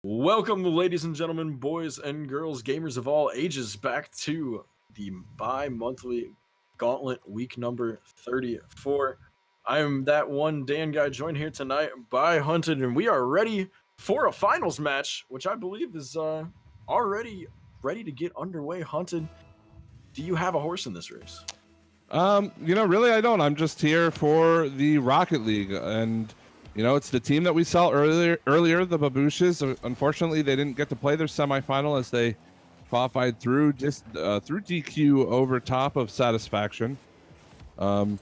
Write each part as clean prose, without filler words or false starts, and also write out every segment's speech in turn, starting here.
Welcome, ladies and gentlemen, boys and girls, gamers of all ages, back to the bi-monthly Gauntlet week number 34. I am that one Dan guy, joined here tonight by Hunted, and we are ready for a finals match, which I believe is already ready to get underway. Hunted, do you have a horse in this race? Really I don't. I'm just here for the Rocket League, and it's the team that we saw earlier, the Babouches. Unfortunately, they didn't get to play their semifinal as they qualified through DQ over top of Satisfaction. I'm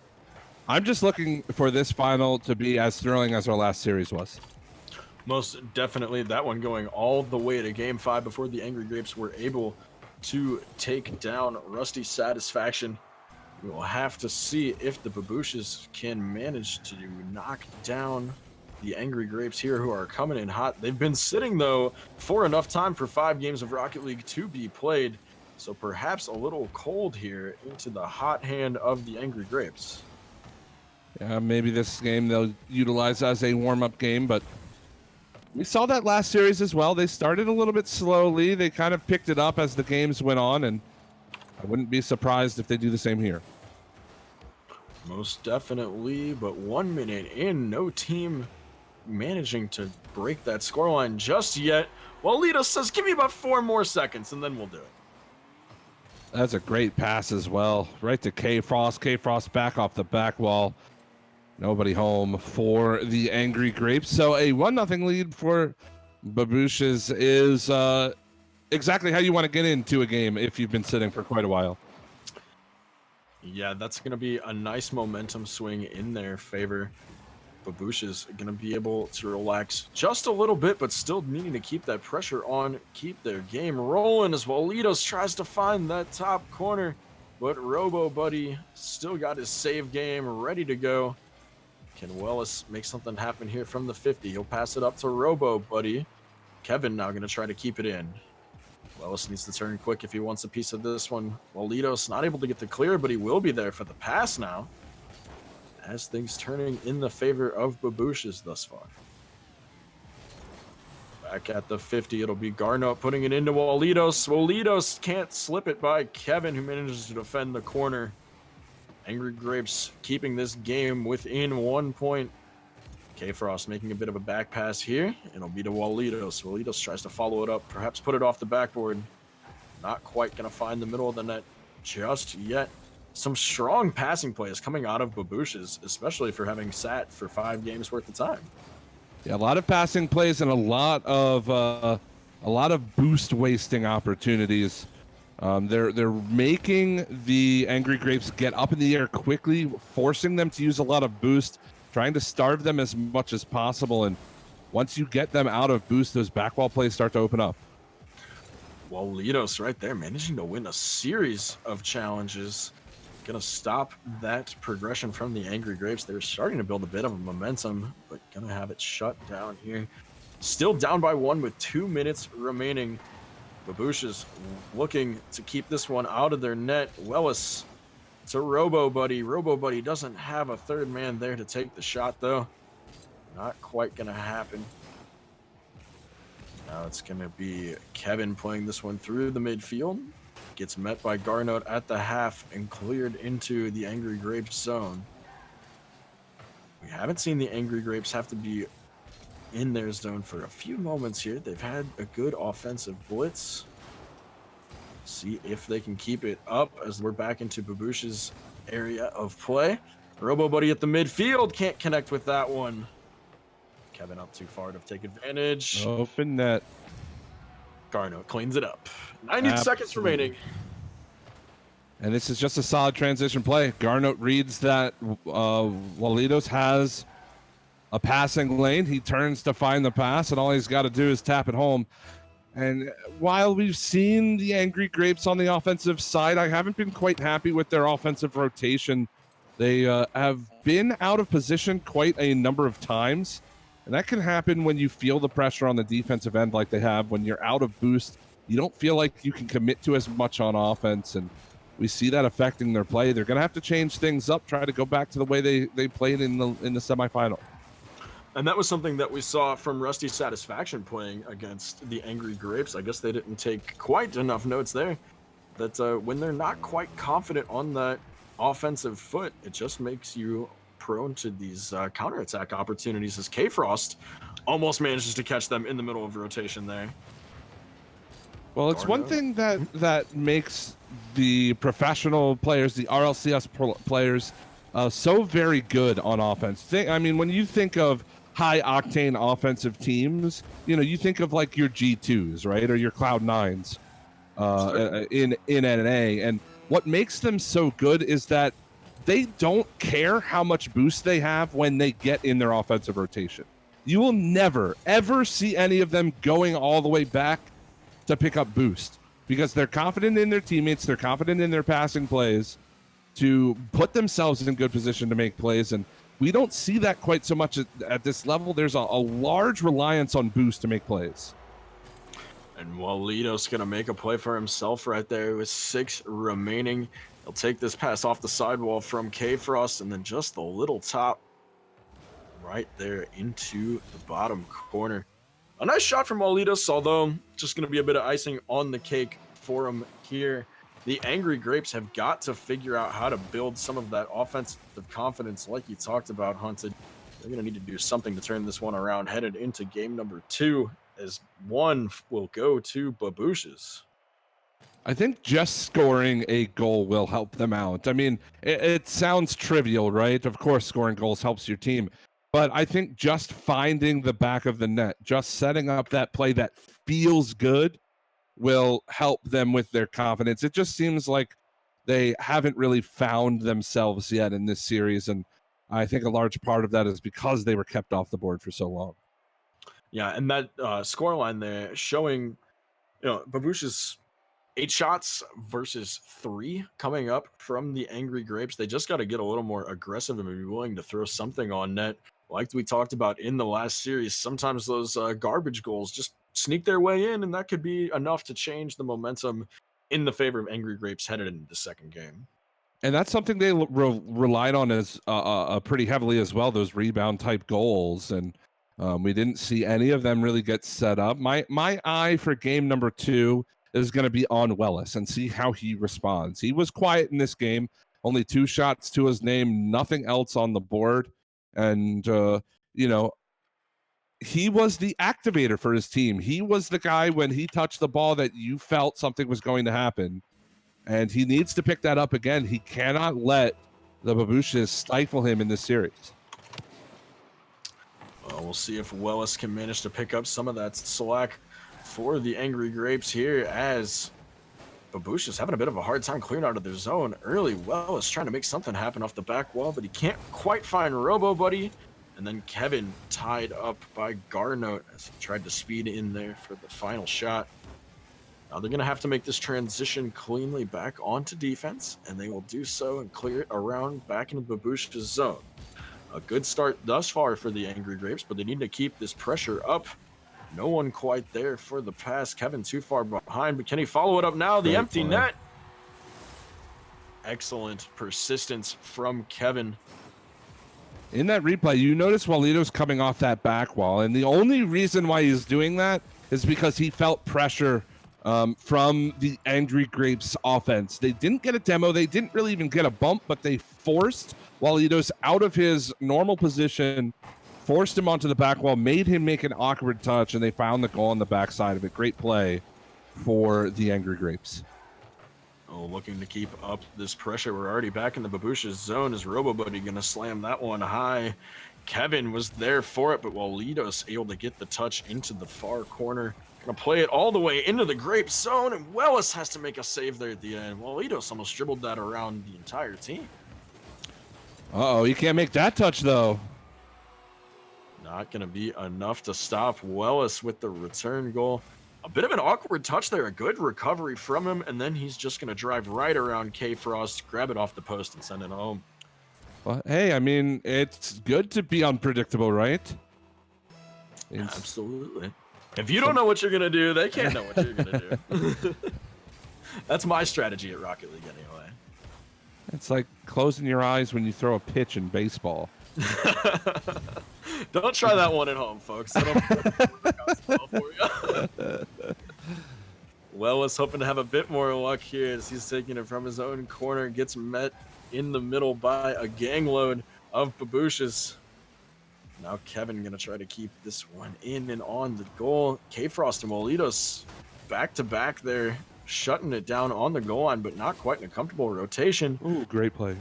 just looking for this final to be as thrilling as our last series was. Most definitely, that one going all the way to Game 5 before the Angry Grapes were able to take down Rusty Satisfaction. We will have to see if the Babouches can manage to knock down the Angry Grapes here, who are coming in hot. They've been sitting, though, for enough time for 5 games of Rocket League to be played, so perhaps a little cold here into the hot hand of the Angry Grapes. Yeah, maybe this game they'll utilize as a warm-up game, but we saw that last series as well. They started a little bit slowly. They kind of picked it up as the games went on, and I wouldn't be surprised if they do the same here. Most definitely, but 1 minute in, no team managing to break that scoreline just yet. Well, Lito says, give me about 4 more seconds, and then we'll do it. That's a great pass as well. Right to K-Frost. K-Frost back off the back wall. Nobody home for the Angry Grapes. So a 1-0 lead for Babouches is exactly how you want to get into a game if you've been sitting for quite a while. Yeah, that's going to be a nice momentum swing in their favor. Babouches are going to be able to relax just a little bit, but still needing to keep that pressure on, keep their game rolling as Litos tries to find that top corner, but Robo Buddy still got his save game ready to go. Can Wellis make something happen here from the 50? He'll pass it up to Robo Buddy. Kevin now going to try to keep it in. Wellis needs to turn quick if he wants a piece of this one. Litos not able to get the clear, but he will be there for the pass now, as things turning in the favor of Babouches thus far. Back at the 50, it'll be Garnot putting it into Litos. Litos can't slip it by Kevin, who manages to defend the corner. Angry Grapes keeping this game within 1 point. K-Frost making a bit of a back pass here. It'll be to Litos. Litos tries to follow it up, perhaps put it off the backboard. Not quite going to find the middle of the net just yet. Some strong passing plays coming out of Babouches, especially for having sat for 5 games worth of time. Yeah, a lot of passing plays and a lot of boost wasting opportunities. They're making the Angry Grapes get up in the air quickly, forcing them to use a lot of boost, trying to starve them as much as possible. And once you get them out of boost, those backwall plays start to open up. Litos right there managing to win a series of challenges. Gonna stop that progression from the Angry Grapes. They're starting to build a bit of a momentum, but gonna have it shut down here. Still down by 1 with 2 minutes remaining. Babouches looking to keep this one out of their net. Wellis to Robo Buddy. Robo Buddy doesn't have a third man there to take the shot, though. Not quite gonna happen. Now it's gonna be Kevin playing this one through the midfield. Gets met by Garnot at the half and cleared into the Angry Grapes zone. We haven't seen the Angry Grapes have to be in their zone for a few moments here. They've had a good offensive blitz. See if they can keep it up as we're back into Babouches' area of play. Robo Buddy at the midfield can't connect with that one. Kevin up too far to take advantage. Open net. Garnot cleans it up. 90 seconds remaining. And this is just a solid transition play. Garnot reads that Litos has a passing lane. He turns to find the pass, and all he's got to do is tap it home. And while we've seen the Angry Grapes on the offensive side, I haven't been quite happy with their offensive rotation. They have been out of position quite a number of times. And that can happen when you feel the pressure on the defensive end like they have. When you're out of boost, you don't feel like you can commit to as much on offense. And we see that affecting their play. They're going to have to change things up, try to go back to the way they played in the semifinal. And that was something that we saw from Rusty Satisfaction playing against the Angry Grapes. I guess they didn't take quite enough notes there. That when they're not quite confident on that offensive foot, it just makes you prone to these counterattack opportunities as K-Frost almost manages to catch them in the middle of rotation there. Well, it's one thing that makes the professional players, the RLCS players, so very good on offense. I mean, when you think of high octane offensive teams, you know, you think of like your G2s, right, or your Cloud9s in NA, and what makes them so good is that they don't care how much boost they have when they get in their offensive rotation. You will never ever see any of them going all the way back to pick up boost because they're confident in their teammates, they're confident in their passing plays to put themselves in good position to make plays, and we don't see that quite so much at this level. There's a large reliance on boost to make plays. And Walito's gonna make a play for himself right there with 6 remaining. He'll take this pass off the sidewall from K-Frost and then just a little top right there into the bottom corner. A nice shot from Walitos, although just going to be a bit of icing on the cake for him here. The Angry Grapes have got to figure out how to build some of that offensive confidence like you talked about, Hunted. They're going to need to do something to turn this one around headed into game number 2, as 1 will go to Babouches. I think just scoring a goal will help them out. I mean, it sounds trivial, right? Of course, scoring goals helps your team. But I think just finding the back of the net, just setting up that play that feels good will help them with their confidence. It just seems like they haven't really found themselves yet in this series. And I think a large part of that is because they were kept off the board for so long. Yeah, and that scoreline there showing, you know, Babouches 8 shots versus 3 coming up from the Angry Grapes. They just got to get a little more aggressive and be willing to throw something on net. Like we talked about in the last series, sometimes those garbage goals just sneak their way in, and that could be enough to change the momentum in the favor of Angry Grapes headed into the second game. And that's something they relied on as pretty heavily as well, those rebound type goals. And we didn't see any of them really get set up. My eye for game number 2 is going to be on Wellis and see how he responds. He was quiet in this game, only 2 shots to his name, nothing else on the board. And, you know, he was the activator for his team. He was the guy when he touched the ball that you felt something was going to happen. And he needs to pick that up again. He cannot let the Babouches stifle him in this series. Well, we'll see if Wellis can manage to pick up some of that slack for the Angry Grapes here, as Babouches having a bit of a hard time clearing out of their zone early. Wellis trying to make something happen off the back wall, but he can't quite find Robo Buddy. And then Kevin tied up by Garnote as he tried to speed in there for the final shot. Now they're going to have to make this transition cleanly back onto defense, and they will do so and clear it around back into Babouches' zone. A good start thus far for the Angry Grapes, but they need to keep this pressure up. No one quite there for the pass. Kevin too far behind, but can he follow it up now? The empty net. Excellent persistence from Kevin. In that replay, you notice Walito's coming off that back wall, and the only reason why he's doing that is because he felt pressure from the Angry Grapes offense. They didn't get a demo. They didn't really even get a bump, but they forced Walito's out of his normal position, forced him onto the back wall, made him make an awkward touch, and they found the goal on the backside of it. Great play for the Angry Grapes. Oh, looking to keep up this pressure. We're already back in the Babouches zone. Is RoboBuddy going to slam that one high? Kevin was there for it, but Walito's able to get the touch into the far corner. Going to play it all the way into the Grape zone, and Wellis has to make a save there at the end. Walito's almost dribbled that around the entire team. Uh-oh, you can't make that touch, though. Not going to be enough to stop Wellis with the return goal. A bit of an awkward touch there, a good recovery from him, and then he's just going to drive right around K-Frost, grab it off the post, and send it home. Well, hey, I mean, it's good to be unpredictable, right? Absolutely. If you don't know what you're going to do, they can't know what you're going to do. That's my strategy at Rocket League anyway. It's like closing your eyes when you throw a pitch in baseball. Don't try that one at home, folks. It'll work out so well for you. Wellis hoping to have a bit more luck here as he's taking it from his own corner. Gets met in the middle by a gang load of Babouches. Now Kevin gonna try to keep this one in and on the goal. K-Frost and Molitos back to back there, shutting it down on the goal line, but not quite in a comfortable rotation. Ooh, great play.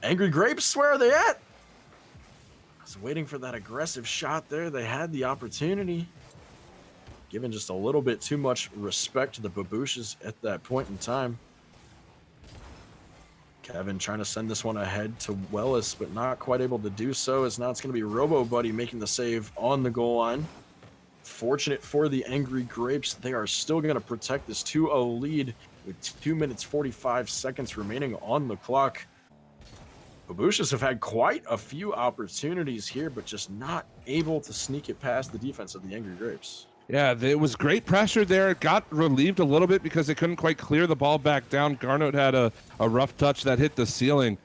Angry Grapes, where are they at? I was waiting for that aggressive shot there. They had the opportunity. Given just a little bit too much respect to the Babouches at that point in time. Kevin trying to send this one ahead to Wellis, but not quite able to do so, as now it's going to be Robo Buddy making the save on the goal line. Fortunate for the Angry Grapes, they are still going to protect this 2-0 lead with 2 minutes 45 seconds remaining on the clock. Babouches have had quite a few opportunities here, but just not able to sneak it past the defense of the Angry Grapes. Yeah, it was great pressure there. It got relieved a little bit because they couldn't quite clear the ball back down. Gauntlet had a rough touch that hit the ceiling.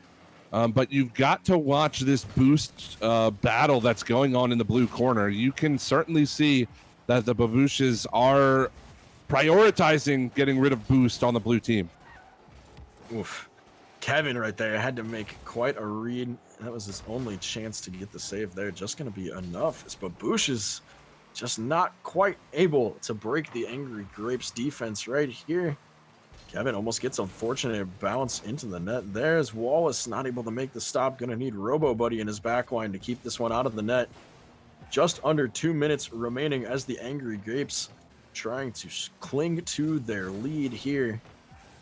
But you've got to watch this boost battle that's going on in the blue corner. You can certainly see that the Babouches are prioritizing getting rid of boost on the blue team. Oof. Kevin right there had to make quite a read. That was his only chance to get the save there. Just going to be enough as Babouches just not quite able to break the Angry Grapes defense right here. Kevin almost gets a fortunate bounce into the net. There's Wallace not able to make the stop. Going to need Robo Buddy in his back line to keep this one out of the net. Just under 2 minutes remaining as the Angry Grapes trying to cling to their lead here.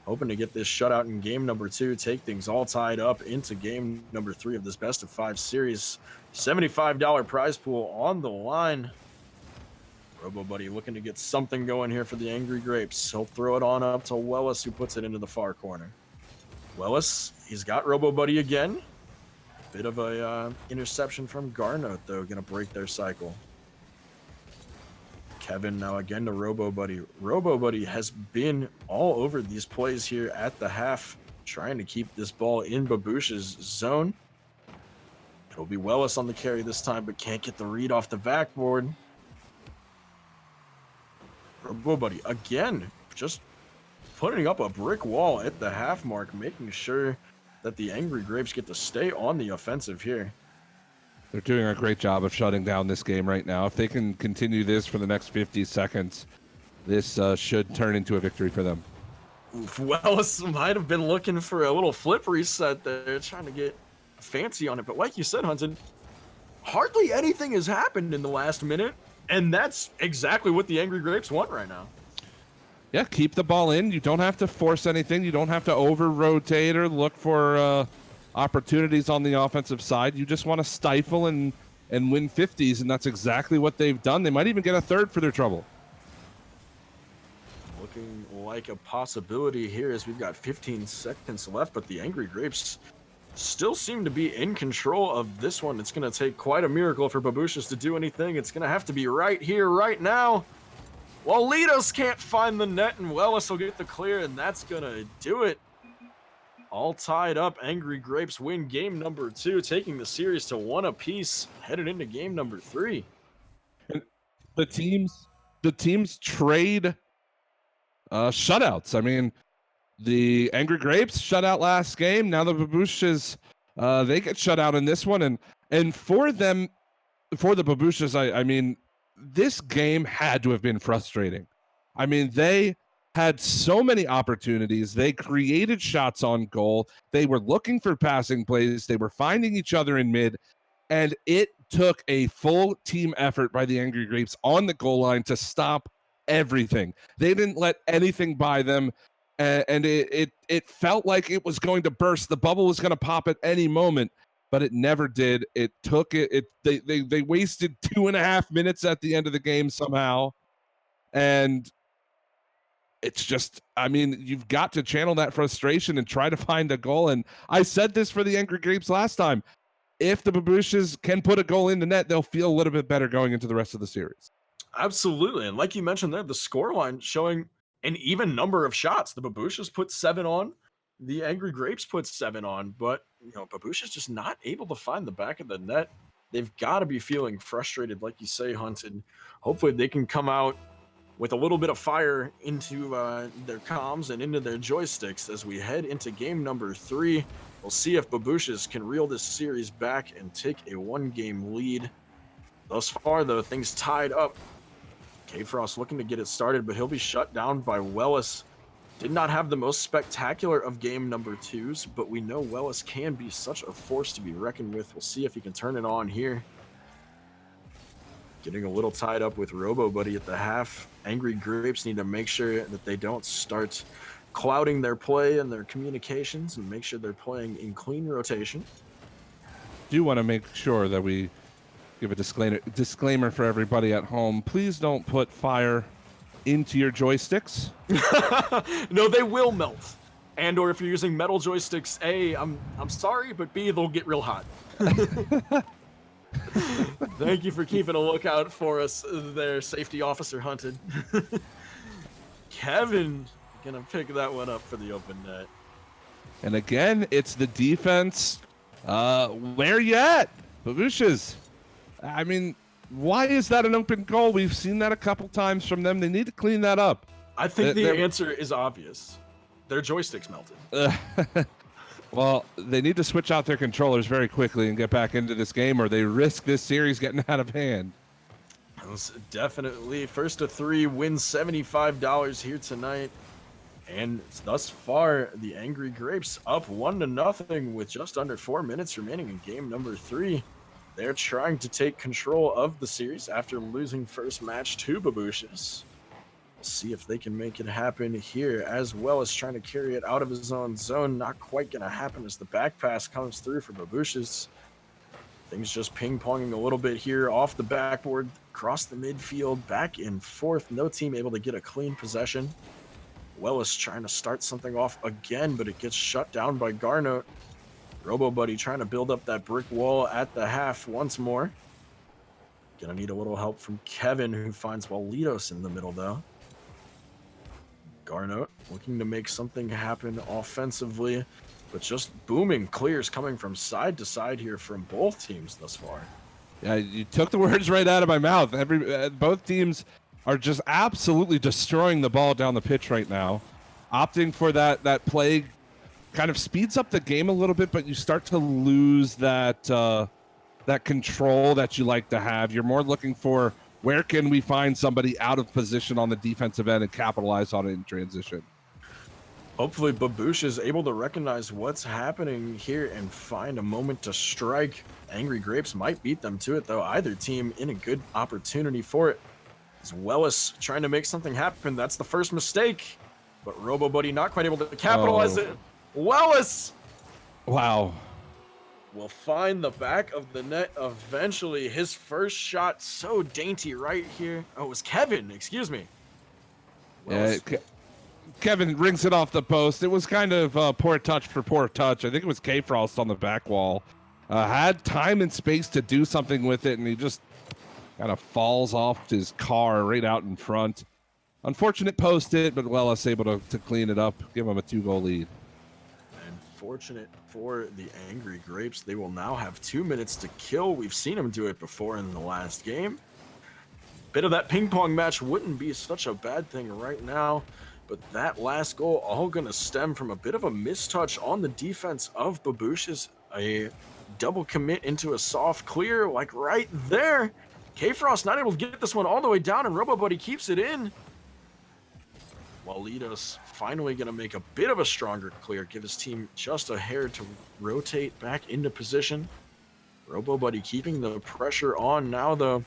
Hoping to get this shutout in game number 2, take things all tied up into game number 3 of this best of 5 series. $75 prize pool on the line. Robo Buddy looking to get something going here for the Angry Grapes. He'll throw it on up to Wellis, who puts it into the far corner. Wellis, he's got Robo Buddy again. Bit of a interception from Gauntlet, though, going to break their cycle. Kevin now again to Robo Buddy. Robo Buddy has been all over these plays here at the half, trying to keep this ball in Babouche's zone. It'll be Wellis on the carry this time, but can't get the read off the backboard. Robo Buddy again, just putting up a brick wall at the half mark, making sure that the Angry Grapes get to stay on the offensive here. They're doing a great job of shutting down this game right now. If they can continue this for the next 50 seconds, this should turn into a victory for them. Oof, Wellis might have been looking for a little flip reset there, trying to get fancy on it. But like you said, Hunton, hardly anything has happened in the last minute. And that's exactly what the Angry Grapes want right now. Yeah, keep the ball in. You don't have to force anything. You don't have to over-rotate or look for opportunities on the offensive side. You just want to stifle and win 50s, and that's exactly what they've done. They might even get a third for their trouble. Looking like a possibility here as we've got 15 seconds left, but the Angry Grapes still seem to be in control of this one. It's going to take quite a miracle for Babouches to do anything. It's going to have to be right here, right now. Walitos can't find the net, and Wellis will get the clear, and that's going to do it. All tied up. Angry Grapes win game number 2, taking the series to 1 apiece, headed into game number 3. The teams trade shutouts. I mean, the Angry Grapes shut out last game. Now the Babouches, they get shut out in this one. And for the Babouches, I mean, this game had to have been frustrating. I mean, they had so many opportunities. They created shots on goal. They were looking for passing plays. They were finding each other in mid. And it took a full team effort by the Angry Grapes on the goal line to stop everything. They didn't let anything by them. And it felt like it was going to burst. The bubble was going to pop at any moment, but it never did. It took it. They wasted 2.5 minutes at the end of the game somehow, and it's just, I mean, you've got to channel that frustration and try to find a goal. And I said this for the Angry Grapes last time: if the Babouches can put a goal in the net, they'll feel a little bit better going into the rest of the series. Absolutely, and like you mentioned there, the scoreline showing an even number of shots. The Babouches put 7 on, the Angry Grapes put 7 on, but Babouches just not able to find the back of the net. they've got to be feeling frustrated, like you say, Hunted. Hopefully they can come out with a little bit of fire into their comms and into their joysticks as we head into game number 3. We'll see if Babouches can reel this series back and take a 1-game lead. Thus far, though, things tied up. K-Frost looking to get it started, but he'll be shut down by Wellis. Did not have the most spectacular of game number 2s, but we know Wellis can be such a force to be reckoned with. We'll see if he can turn it on here. Getting a little tied up with Robo Buddy at the half. Angry GrApes need to make sure that they don't start clouding their play and their communications and make sure they're playing in clean rotation. Do want to make sure that we give a disclaimer for everybody at home. Please don't put fire into your joysticks. No, they will melt. And or if you're using metal joysticks, A, I'm sorry, but B, they'll get real hot. Thank you for keeping a lookout for us there, safety officer Hunted. Kevin gonna pick that one up for the open net. And again, it's the defense. Where you at? Babouches. I mean, why is that an open goal? We've seen that a couple times from them. They need to clean that up. I think the answer is obvious. Their joysticks melted. Well, they need to switch out their controllers very quickly and get back into this game, or they risk this series getting out of hand. Definitely. First to 3 wins $75 here tonight. And thus far, the Angry GrApes up 1-0 with just under 4 minutes remaining in game number 3. They're trying to take control of the series after losing first match to Babouches. We'll see if they can make it happen here, as well as trying to carry it out of his own zone. Not quite going to happen as the back pass comes through for Babouches. Things just ping-ponging a little bit here off the backboard, across the midfield, back and forth. No team able to get a clean possession. Wellis trying to start something off again, but it gets shut down by Gauntlet. Robo Buddy trying to build up that brick wall at the half once more. Gonna need a little help from Kevin, who finds Walitos in the middle, though. Gauntlet looking to make something happen offensively, but just booming clears coming from side to side here from both teams thus far. Yeah, you took the words right out of my mouth. Both teams are just absolutely destroying the ball down the pitch right now. Opting for that play kind of speeds up the game a little bit, but you start to lose that that control that you like to have. You're more looking for, where can we find somebody out of position on the defensive end and capitalize on it in transition. Hopefully Babouche is able to recognize what's happening here and find a moment to strike. Angry GrApes might beat them to it, though. Either team in a good opportunity for it. As Wellis trying to make something happen. That's the first mistake, but Robo Buddy not quite able to capitalize it. Wellis! Wow. Will find the back of the net eventually. His first shot so dainty right here. Oh, it was Kevin, excuse me. Kevin rings it off the post. It was kind of poor touch for poor touch. I think it was K-Frost on the back wall. Had time and space to do something with it, and he just kind of falls off his car right out in front. Unfortunate post it, but Wellis able to clean it up, give him a 2-goal lead. Fortunate for the Angry GrApes, they will now have 2 minutes to kill. We've seen them do it before in the last game. Bit of that ping pong match wouldn't be such a bad thing right now, but that last goal all gonna stem from a bit of a mistouch on the defense of Babouches. A double commit into a soft clear, like right there. K-Frost not able to get this one all the way down, and Robo Buddy keeps it in. Walitos finally going to make a bit of a stronger clear, give his team just a hair to rotate back into position. Robo Buddy keeping the pressure on now, though.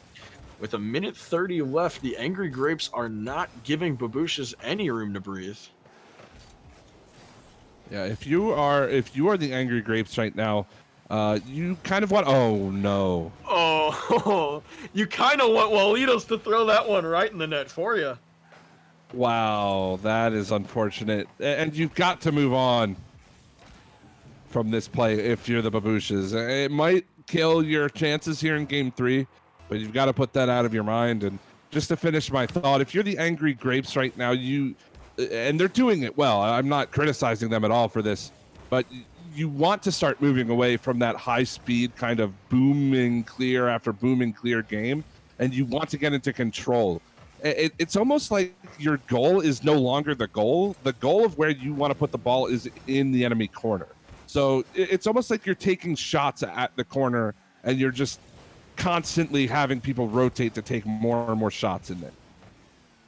With 1:30 left, the Angry GrApes are not giving Babouches any room to breathe. Yeah, if you are the Angry GrApes right now, you kind of want. Oh no! Oh, you kind of want Walitos to throw that one right in the net for you. Wow, that is unfortunate. And you've got to move on from this play if you're the Babouches. It might kill your chances here in game 3, but you've got to put that out of your mind. And just to finish my thought, if you're the Angry GrApes right now, and they're doing it well. I'm not criticizing them at all for this, but you want to start moving away from that high speed kind of booming clear after booming clear game, and you want to get into control. It's almost like your goal is no longer the goal. The goal of where you want to put the ball is in the enemy corner. So it's almost like you're taking shots at the corner, and you're just constantly having people rotate to take more and more shots in there.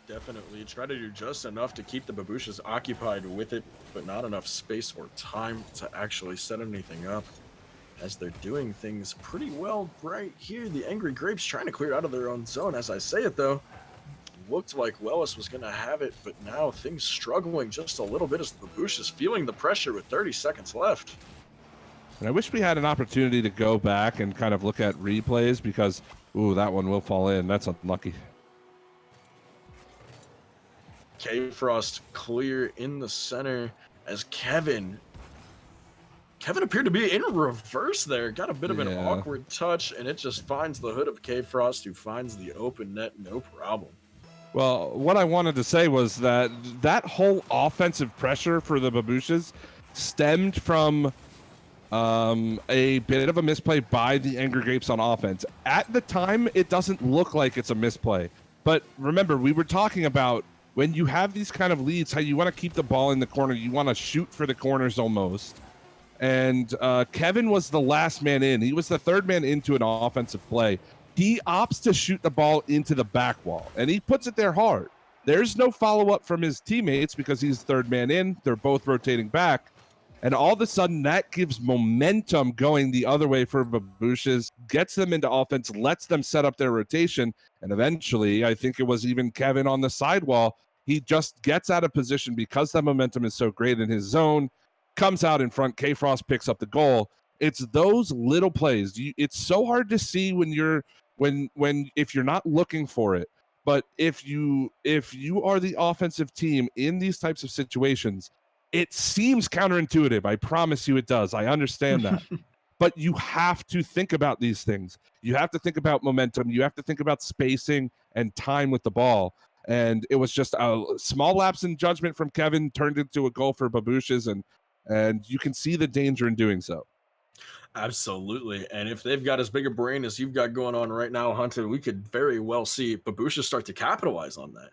Definitely try to do just enough to keep the Babouches occupied with it, but not enough space or time to actually set anything up, as they're doing things pretty well right here. The Angry Grapes trying to clear out of their own zone. As I say it, though, looked like Wellis was going to have it, but now things struggling just a little bit as the Babouches feeling the pressure with 30 seconds left. And I wish we had an opportunity to go back and kind of look at replays because, ooh, that one will fall in. That's unlucky. K-Frost clear in the center as Kevin appeared to be in reverse there. Got a bit of an awkward touch, and it just finds the hood of K-Frost, who finds the open net, no problem. Well, what I wanted to say was that whole offensive pressure for the Babouches stemmed from a bit of a misplay by the Angry Grapes on offense. At the time, it doesn't look like it's a misplay. But remember, we were talking about when you have these kind of leads, how you want to keep the ball in the corner. You want to shoot for the corners almost. And Kevin was the last man in. He was the third man into an offensive play. He opts to shoot the ball into the back wall, and he puts it there hard. There's no follow-up from his teammates because he's third man in. They're both rotating back. And all of a sudden, that gives momentum going the other way for Babouches, gets them into offense, lets them set up their rotation. And eventually, I think it was even Kevin on the sidewall, he just gets out of position because that momentum is so great in his zone, comes out in front, K-Frost picks up the goal. It's those little plays. It's so hard to see when if you're not looking for it. But if you are the offensive team in these types of situations, it seems counterintuitive. I promise you it does. I understand that. But you have to think about these things. You have to think about momentum. You have to think about spacing and time with the ball. And it was just a small lapse in judgment from Kevin turned into a goal for Babouches, and you can see the danger in doing so. Absolutely. And if they've got as big a brain as you've got going on right now, Hunter, we could very well see Babouches start to capitalize on that.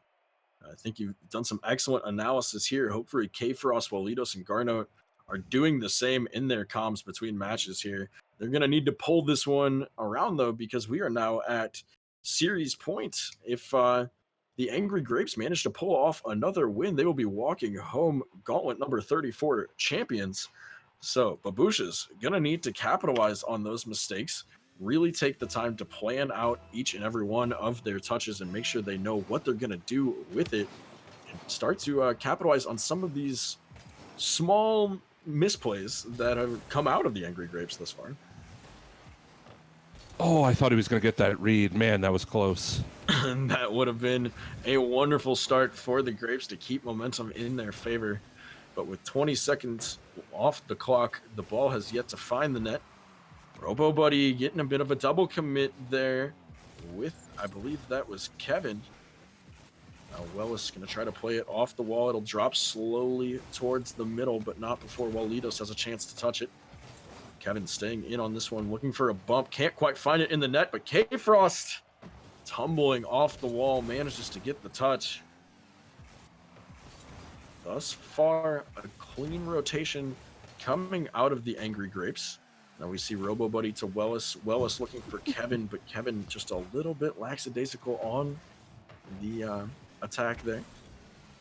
I think you've done some excellent analysis here. Hopefully K-Frost, Walitos, and Gauntlet are doing the same in their comms between matches here. They're going to need to pull this one around, though, because we are now at series points. If the Angry Grapes manage to pull off another win, they will be walking home Gauntlet number 34 champions. So Babouches going to need to capitalize on those mistakes, really take the time to plan out each and every one of their touches and make sure they know what they're going to do with it, and start to capitalize on some of these small misplays that have come out of the Angry Grapes thus far. Oh, I thought he was going to get that read. Man, that was close. And that would have been a wonderful start for the Grapes to keep momentum in their favor. But with 20 seconds off the clock, the ball has yet to find the net. Robo Buddy getting a bit of a double commit there with, I believe that was Kevin. Now Wellis going to try to play it off the wall. It'll drop slowly towards the middle, but not before Walitos has a chance to touch it. Kevin staying in on this one, looking for a bump. Can't quite find it in the net, but K-Frost tumbling off the wall, manages to get the touch. Thus far, a clean rotation coming out of the Angry Grapes. Now we see Robo Buddy to Wellis. Wellis looking for Kevin, but Kevin just a little bit lackadaisical on the attack there.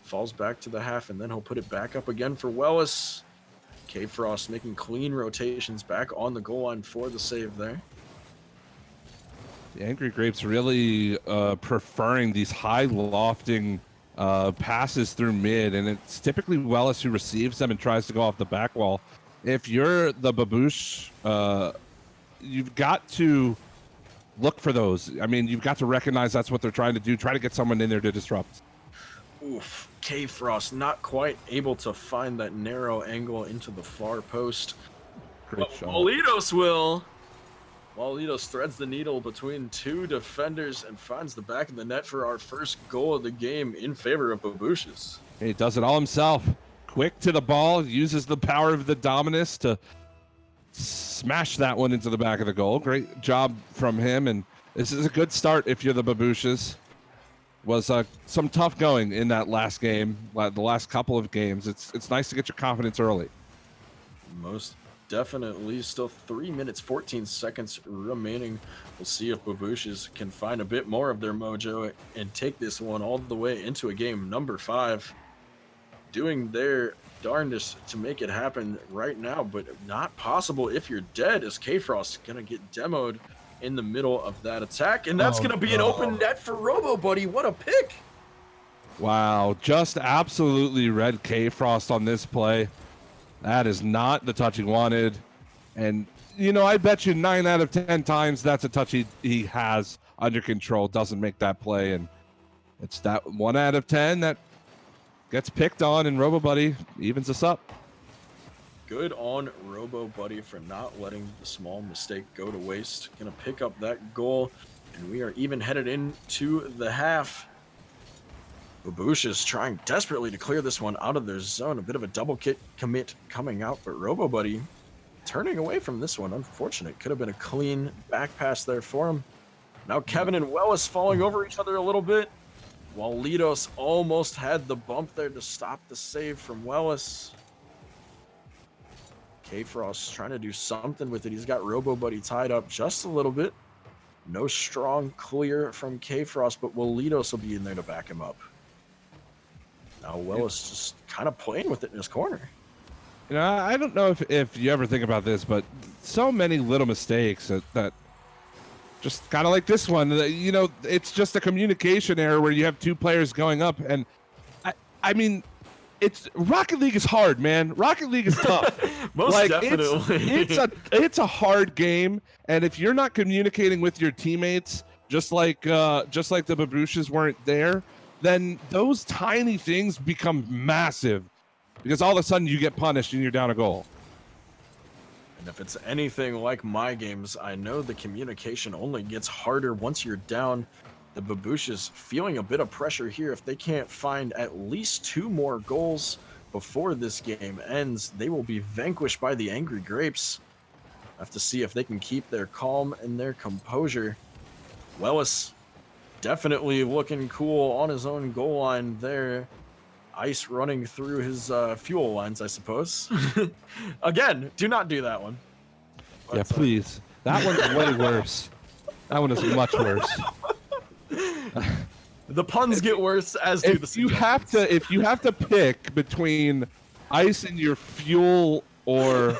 Falls back to the half, and then he'll put it back up again for Wellis. K-Frost making clean rotations back on the goal line for the save there. The Angry Grapes really preferring these high lofting passes through mid, and it's typically Wellis who receives them and tries to go off the back wall. If you're the Babouche, you've got to look for those. I mean, you've got to recognize that's what they're trying to do. Try to get someone in there to disrupt. Oof, K-Frost not quite able to find that narrow angle into the far post. Great shot. Walitos will. Walitos threads the needle between two defenders and finds the back of the net for our first goal of the game in favor of Babouches. He does it all himself. quick to the ball, uses the power of the Dominus to smash that one into the back of the goal. Great job from him, and this is a good start if you're the Babouches. Was some tough going in that last game, the last couple of games. It's nice to get your confidence early. Most definitely. Still 3 minutes, 14 seconds remaining. We'll see if Babouches can find a bit more of their mojo and take this one all the way into a game number 5. Doing their darndest to make it happen right now, but not possible if you're dead, as K-Frost gonna get demoed in the middle of that attack, and that's gonna be an open net for Robo Buddy. What a pick! Wow, just absolutely read K-Frost on this play. That is not the touch he wanted, and you know, I bet you 9 out of 10 times that's a touch he has under control, doesn't make that play, and it's that 1 out of 10 that gets picked on, and Robo Buddy evens us up. Good on Robo Buddy for not letting the small mistake go to waste. Gonna pick up that goal, and we are even headed into the half. Babouches trying desperately to clear this one out of their zone. A bit of a double commit coming out, but Robo Buddy turning away from this one. Unfortunate. Could have been a clean back pass there for him. Now Kevin and Wellis falling over each other a little bit. While Lidos almost had the bump there to stop the save from Wellis. K-Frost trying to do something with it. He's got Robo Buddy tied up just a little bit. No strong clear from K-Frost, but Lidos will be in there to back him up. Now Wellis just kind of playing with it in his corner. You know, I don't know if you ever think about this, but so many little mistakes that just kind of like this one, you know, it's just a communication error where you have 2 players going up, and I mean, it's Rocket League is hard, man. Rocket League is tough. Most like, definitely. It's a hard game, and if you're not communicating with your teammates, just like the Babouches weren't there, then those tiny things become massive, because all of a sudden you get punished and you're down a goal. And if it's anything like my games, I know the communication only gets harder once you're down. The Babouches feeling a bit of pressure here. If they can't find at least 2 more goals before this game ends, they will be vanquished by the Angry Grapes. Have to see if they can keep their calm and their composure. Wellis definitely looking cool on his own goal line there. Ice running through his fuel lines, I suppose. Again, do not do that one. But, yeah, please. That one's way worse. That one is much worse. The puns get worse as do the suggestions. If you have to pick between ice in your fuel or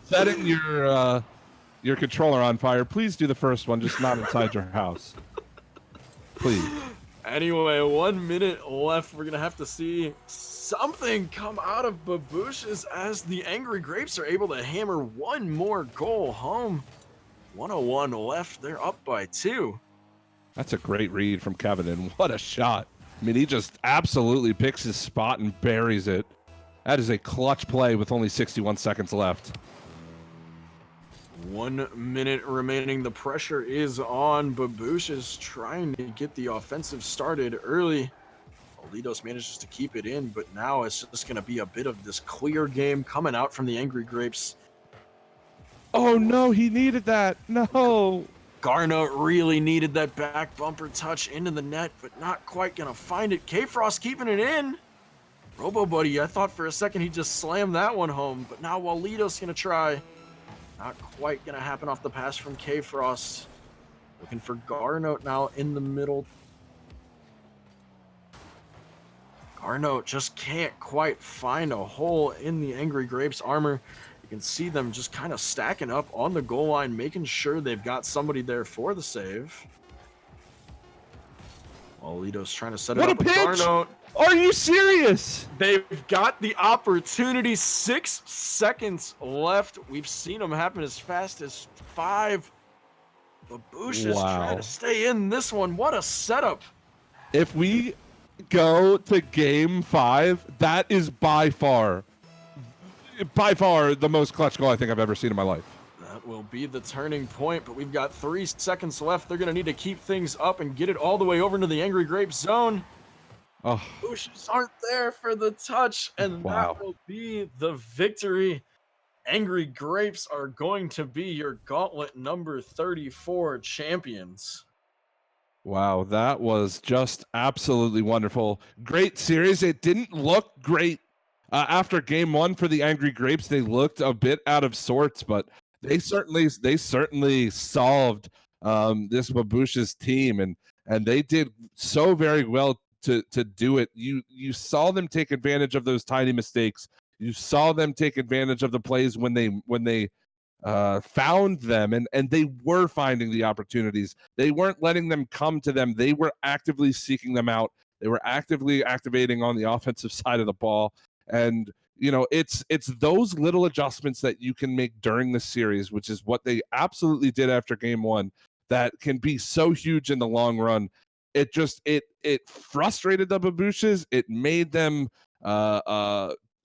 setting your controller on fire, please do the first one, just not inside your house. Please. Anyway, 1 minute left. We're going to have to see something come out of Babouches as the Angry Grapes are able to hammer 1 more goal home. 101 left. They're up by 2. That's a great read from Kevin, and what a shot. I mean, he just absolutely picks his spot and buries it. That is a clutch play with only 61 seconds left. 1 minute remaining. The pressure is on. Babouches trying to get the offensive started early. Lidos manages to keep it in, but now it's just going to be a bit of this clear game coming out from the Angry Grapes. Oh, no, he needed that. No. Garna really needed that back bumper touch into the net, but not quite going to find it. K-Frost keeping it in. Robo Buddy, I thought for a second he just slammed that one home, but now Lidos going to try. Not quite going to happen off the pass from K-Frost. Looking for Garnote now in the middle. Garnote just can't quite find a hole in the Angry Grapes armor. You can see them just kind of stacking up on the goal line, making sure they've got somebody there for the save. Lido's trying to set it up with Garnote. Are you serious? They've got the opportunity. 6 seconds left. We've seen them happen as fast as 5. Babouches trying to stay in this one. What a setup. If we go to game 5, that is by far the most clutch goal I think I've ever seen in my life. That will be the turning point, but we've got 3 seconds left. They're going to need to keep things up and get it all the way over into the Angry Grapes zone. Oh, Babouches aren't there for the touch, and that wow. will be the victory. Angry Grapes are going to be your Gauntlet number 34 champions. Wow, that was just absolutely wonderful. Great series. It didn't look great after game one for the Angry Grapes. They looked a bit out of sorts, but they certainly solved this Babouches team, and they did so very well to do it. You saw them take advantage of those tiny mistakes. You saw them take advantage of the plays when they found them, and they were finding the opportunities. They weren't letting them come to them. They were actively seeking them out. They were actively activating on the offensive side of the ball. And it's those little adjustments that you can make during the series, which is what they absolutely did after game one, that can be so huge in the long run. It frustrated the Babouches. It made them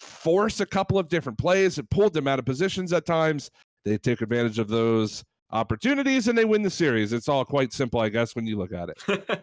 force a couple of different plays. It pulled them out of positions at times. They take advantage of those opportunities and they win the series. It's all quite simple, I guess, when you look at it.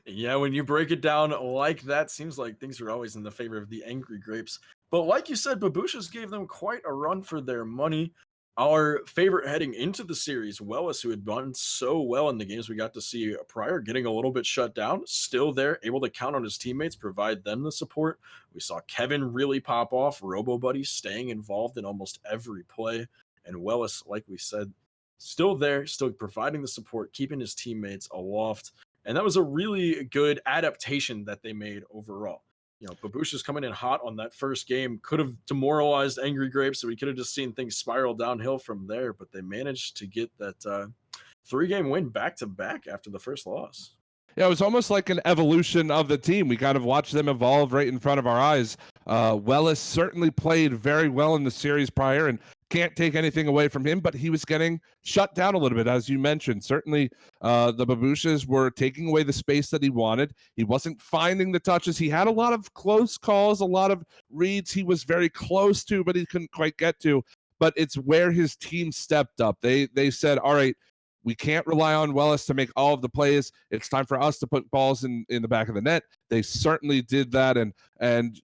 Yeah, when you break it down like that, seems like things are always in the favor of the Angry Grapes. But like you said, Babouches gave them quite a run for their money. Our favorite heading into the series, Wellis, who had done so well in the games we got to see prior, getting a little bit shut down, still there, able to count on his teammates, provide them the support. We saw Kevin really pop off, Robo Buddy staying involved in almost every play. And Wellis, like we said, still there, still providing the support, keeping his teammates aloft. And that was a really good adaptation that they made overall. Babouches coming in hot on that first game could have demoralized Angry Grapes, so we could have just seen things spiral downhill from there. But they managed to get that 3-game win back to back after the first loss. Yeah, it was almost like an evolution of the team. We kind of watched them evolve right in front of our eyes. Wellis certainly played very well in the series prior, and can't take anything away from him, but he was getting shut down a little bit, as you mentioned. Certainly, the Babouches were taking away the space that he wanted. He wasn't finding the touches. He had a lot of close calls, a lot of reads he was very close to, but he couldn't quite get to. But it's where his team stepped up. They said, all right, we can't rely on Wellis to make all of the plays. It's time for us to put balls in the back of the net. They certainly did that. And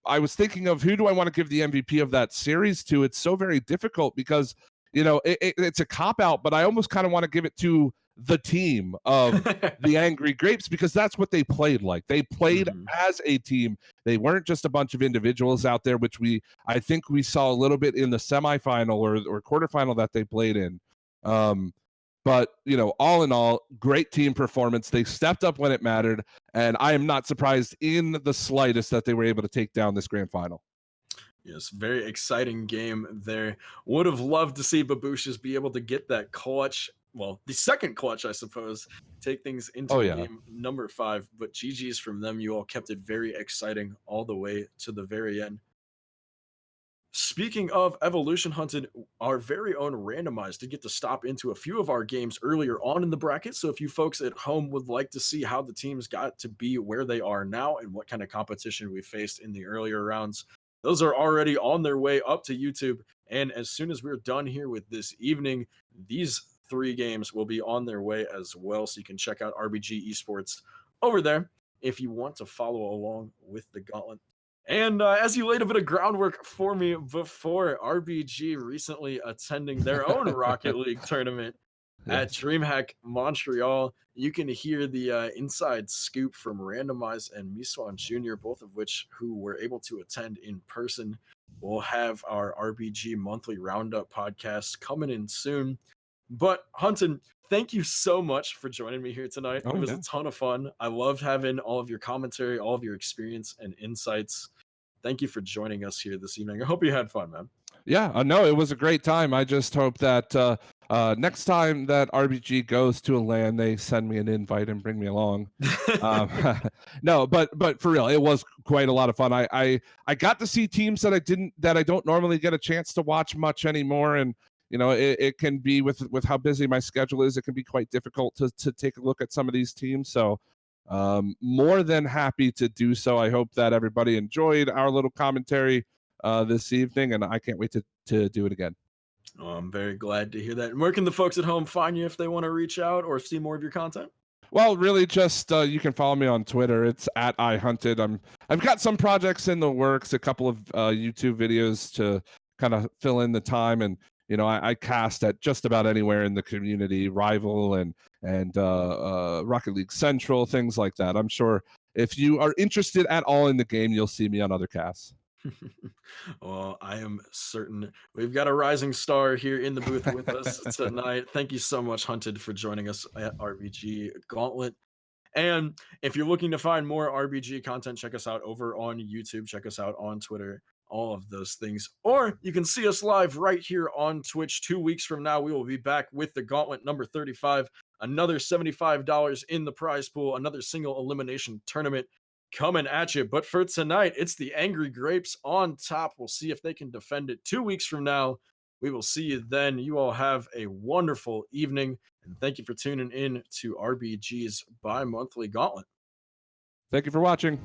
I was thinking of who do I want to give the MVP of that series to? It's so very difficult because, it's a cop out, but I almost kind of want to give it to the team of the Angry Grapes because that's what they played like. They played as a team. They weren't just a bunch of individuals out there, which I think we saw a little bit in the semifinal or quarterfinal that they played in. But all in all, great team performance. They stepped up when it mattered, and I am not surprised in the slightest that they were able to take down this grand final. Yes, very exciting game there. Would have loved to see Babouches be able to get that clutch. Well, the second clutch, I suppose, take things Oh into yeah. game number 5. But GG's from them. You all kept it very exciting all the way to the very end. Speaking of Evolution Hunted, our very own Randomized did get to stop into a few of our games earlier on in the bracket. So if you folks at home would like to see how the teams got to be where they are now and what kind of competition we faced in the earlier rounds, those are already on their way up to YouTube. And as soon as we're done here with this evening, these 3 games will be on their way as well. So you can check out RBG Esports over there if you want to follow along with the Gauntlet. And as you laid a bit of groundwork for me before, RBG recently attending their own Rocket League tournament at Yes. DreamHack Montreal. You can hear the inside scoop from Randomize and Miswan Jr., both of which who were able to attend in person. We'll have our RBG monthly roundup podcast coming in soon. But Hunton, thank you so much for joining me here tonight. It Oh was yeah. a ton of fun. I loved having all of your commentary, all of your experience and insights. Thank you for joining us here this evening. I hope you had fun, man. Yeah, no, it was a great time. I just hope that next time that RBG goes to a LAN, they send me an invite and bring me along. Um, no, but for real, it was quite a lot of fun. I got to see teams that I don't normally get a chance to watch much anymore, and it can be with how busy my schedule is, it can be quite difficult to take a look at some of these teams. So more than happy to do so. I hope that everybody enjoyed our little commentary this evening, and I can't wait to do it again. Oh, I'm very glad to hear that. And where can the folks at home find you if they want to reach out or see more of your content? Well, really, just you can follow me on Twitter. It's at iHunted. I've got some projects in the works, a couple of YouTube videos to kind of fill in the time, and I cast at just about anywhere in the community, Rival and Rocket League Central, things like that. I'm sure if you are interested at all in the game, you'll see me on other casts. Well, I am certain we've got a rising star here in the booth with us tonight. Thank you so much, Hunted, for joining us at RBG Gauntlet. And if you're looking to find more RBG content, check us out over on YouTube, check us out on Twitter, all of those things. Or you can see us live right here on Twitch. 2 weeks from now, we will be back with the Gauntlet number 35, another $75 in the prize pool, another single elimination tournament coming at you. But for tonight, it's the Angry Grapes on top. We'll see if they can defend it 2 weeks from now. We will see you then. You all have a wonderful evening. And thank you for tuning in to RBG's bi monthly gauntlet. Thank you for watching.